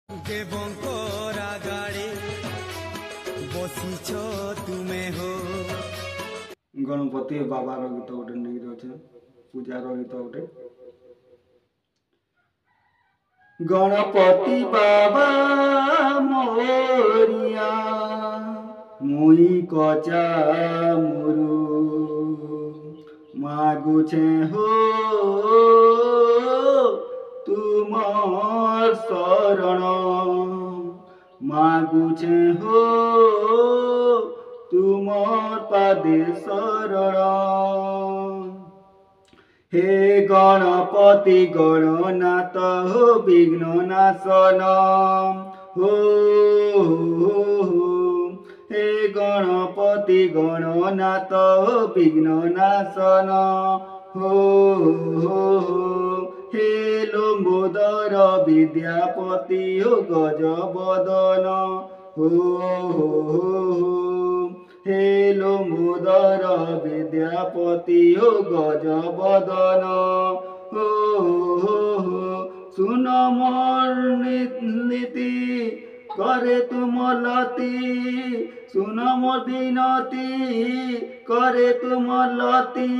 देवंकर आगाड़े बसीछ तुमे हो। गणपति बाबार गीत गोटे नहीं अच्छे पूजार गीत गोटे गणपति बाबा मोरिया मुई कचा मुरु मागुछे हो तुमार शरण मागुछे हो तुमार पादे शरण। हे गणपति गणनाथ हो विघ्ननाशन हो, हे गणपति गणनाथ हो विघ्ननाशन हो, हे लंबोदर विद्यापति हो गजबदन हो, हे लंबोदर विद्यापति हो गजबदन हो, सुन मोर नीति करे तुम लती सुन मोर विनती करे तुम लती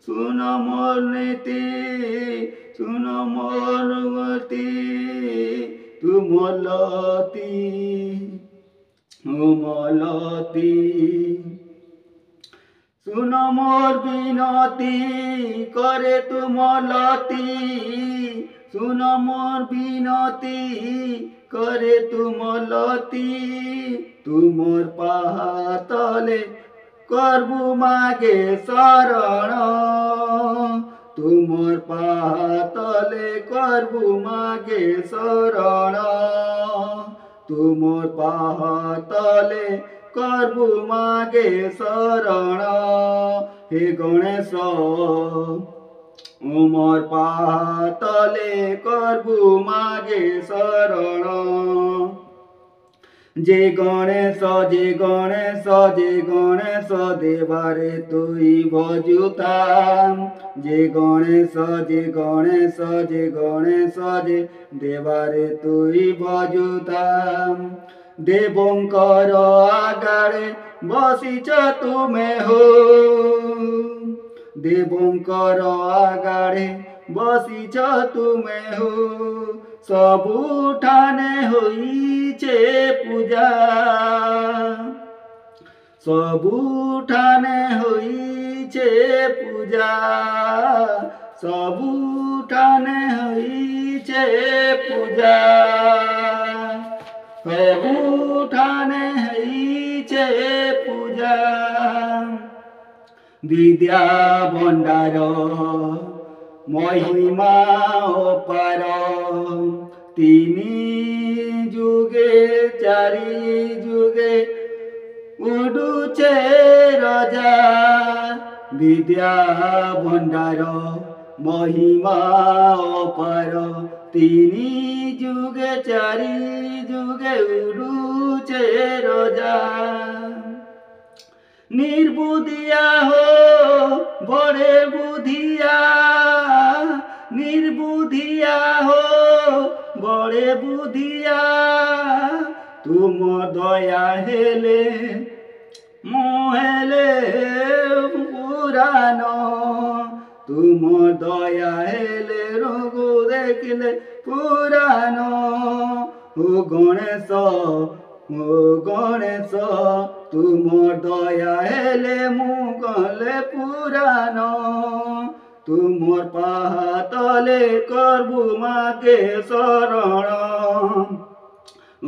सुन मोर नीति सुन मोर गति तुम लती मलती सुन मोर विनती करे तुम लती सुन मोर विनती करे तुम लती तुमर पातले करबु मागे शरण तुमर पातले करबु मागे शरण तुमर पातले करबु मागे शरण। हे गणेश उमर पातले करबु मागे शरण। जे गणेश जे गणेश जे गणेश देवारे तुई भजुता जे गणेश जे गणेश जे गणेश जे देवारे तुई भजुता देवंकर आगाड़े बसीच तुमे हो देवंकर आगाड़े बसीच तुमे हो सबुठाने होइछे पूजा सबुठाने होइछे पूजा सबुठाने होइछे पूजा सबुठाने होइछे पूजा विद्या भंडार महिमा अपार तीनी जुगे चारि जुगे उडुछे राजा विद्या भंडार महिमा अपार तीनी जुगे चारि जुगे उडुछे राजा निर्बुद्धिया हो बड़े बुद्धिया निर्बुद्धिया हो बड़े बुद्धिया तुम दया हेले मोहेले पुराण तुम दया हेले रघु देखले पुराण ओ गणेश तुमर दया हेले मुगले पुराण तुमर पातले करबु मागे शरण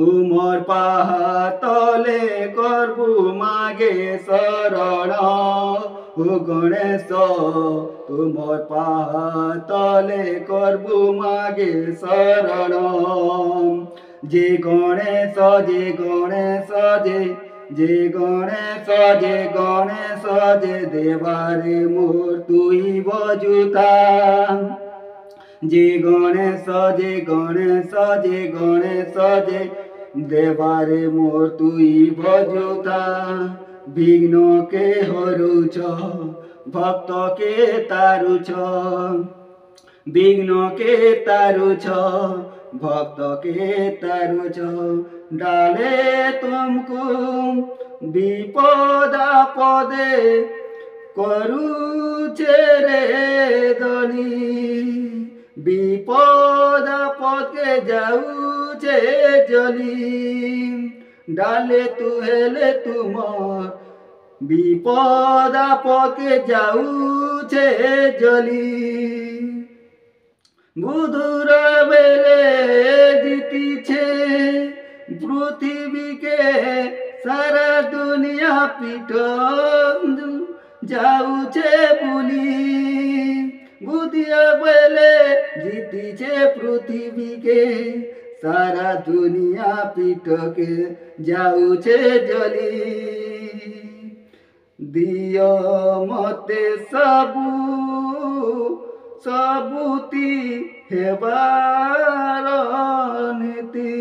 उमर पातले करबु मागे शरण ओ गणेश तुमर पातले करबु मागे शरण। जे गणेश जे गणेश जे गणेश जे गणेश जे देवारे मोर तुई बजुता जे गणेश जे गणेश जे गणेश जे देवारे मोर तुई बजुता विघ्न के हरूछ भक्त के तारुछ বিঘ্নকে তারুছ ভক্তকে তারুছ ডালে তুমকু বিপদ আপদে করুছে রে দলি বিপদ আপদকে যাউছে জলি ডালে তু হেলে তুমর বিপদ আপদকে যাউছে জলি বুধুর বেলে জিতিছে পৃথিবীকে সারা দুনিয়া পিঠ যাউছে বুলি বুধিয়া বেলে জিতিছে পৃথিবীকে সারা দুনিয়া পিঠকে যাউছে জলি দিয় মতে ସବୁତି ହେବାର ନୀତି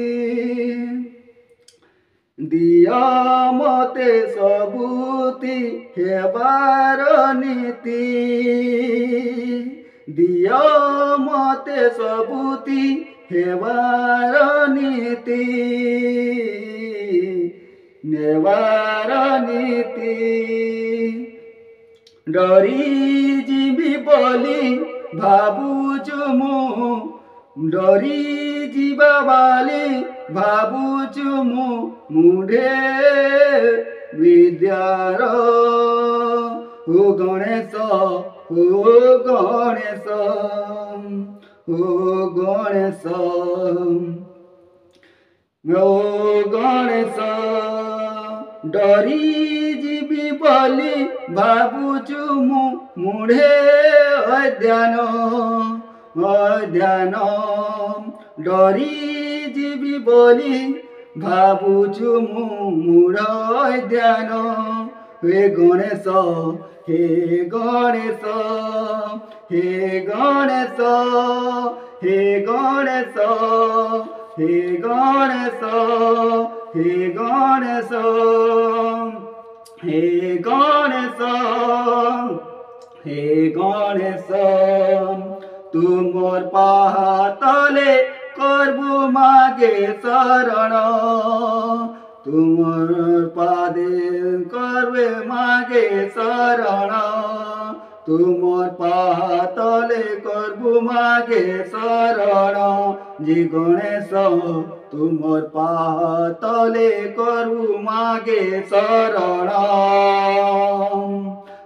ଦିଅ ମତେ ସବୁତି ହେବାର ନୀତି ଦିଅ ମତେ ସବୁତି ହେବାର ନୀତି ନେବାର ନୀତି ଡରି ଯିବି ବୋଲି ଭାବୁଛୁ ମୁଁ ଡରି ଯିବା ବାଲି ଭାବୁଛୁ ମୁଁ ମୁଣ୍ଡେ ବିଦ୍ୟାର ଓ ଗଣେଶ ଓ ଗଣେଶ ଓ ଗଣେଶ ଓ ଗଣେଶ ଡରି ଯିବି ବୋଲି ଭାବୁଛୁ ମୁଁ ମୁଢ଼େ ଅଧ୍ୟାନ ଅଧ୍ୟାନ ଡରି ଯିବି ବୋଲି ଭାବୁଛୁ ମୁଁ ମୂଢ଼ ଅଧ୍ୟାନ ହେ ଗଣେଶ ହେ ଗଣେଶ ହେ ଗଣେଶ ହେ ଗଣେଶ ହେ ଗଣେଶ ହେ ଗଣେଶ हे गणेश हे गणेश तुमर पाहातले करबु मागे शरण तुमर पादे करबे मागे शरण तुमर पाहातले करबु मागे शरण जे गणेश तुमर पाहातले करबु मागे शरण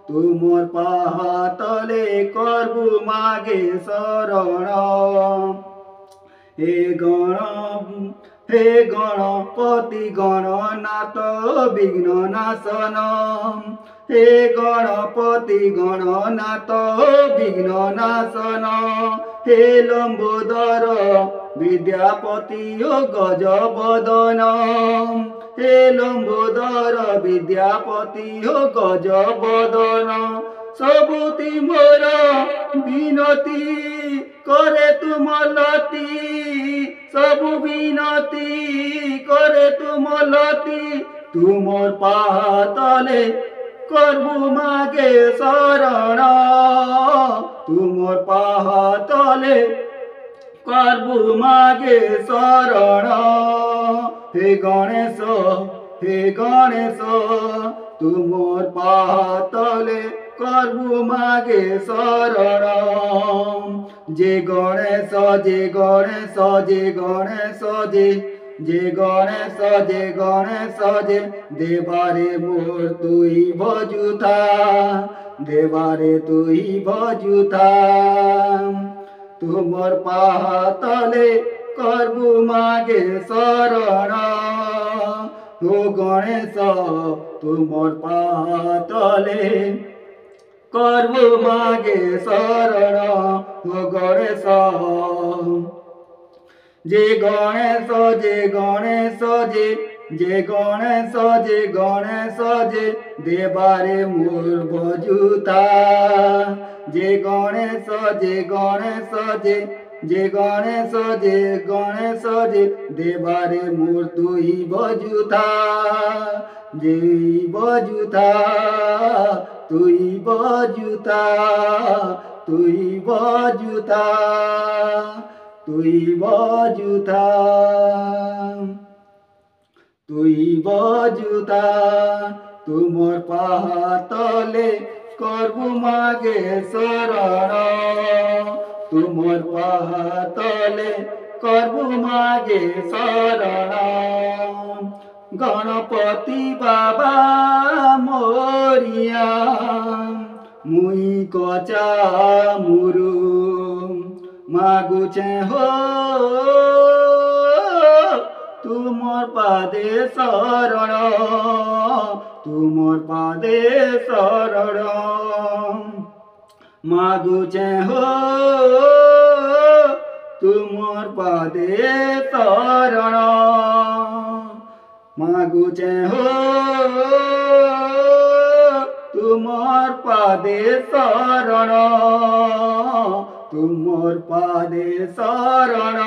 तुमर पाहातले करबु मागे शरण हे गणपति गणनाथ विघ्न नाशन हे गणपति गणनाथ विघ्न नाशन हे लंबोदर विद्यापति ओ गजबदन हे लंबोदर विद्यापति ओ गजबदन सबुति मोर विनती करे तुम लती सबु विनती करे तुम लती तुमर पाहातले करबु मागे शरण तुमर पाहातले करबु मागे शरण हे गणेश तुमर पाहातले करबु मागे शरण जे गणेश जे गणेश जे गणेश जे जे गणेश जे गणेश जे देवारे मोर तुई भजुथा देवारे तुई भजुथा तुमर पाहातले करबु मागे शरण हो गणेश तुमर पाहातले करबु मागे शरण हो गणेश जे गणेश जे गणेश जे जे गणेश जे गणेश जे देवारे मोर भजुता जे गणेश जे गणेश जे जे गणेश जे गणेश जे देवारे मोर तुई भजुता जे बजुता तुई बजुता তুই বজুতা তুই বজুতা তুই বজুতা তুমর পাহাতলে করবু মাগে শরণ তুমর পাহাতলে করবু মাগে শরণ গণপতি বাবা মোরিয়া মুই কচা মুরু মাগুছে হো তুমর পাদে শরণ তুমর পাদে শরণ মাগুছে হো তুমর পাদে শরণ মাগুছে হো তুমর পাদে শরণ তুমর পাদে শরণ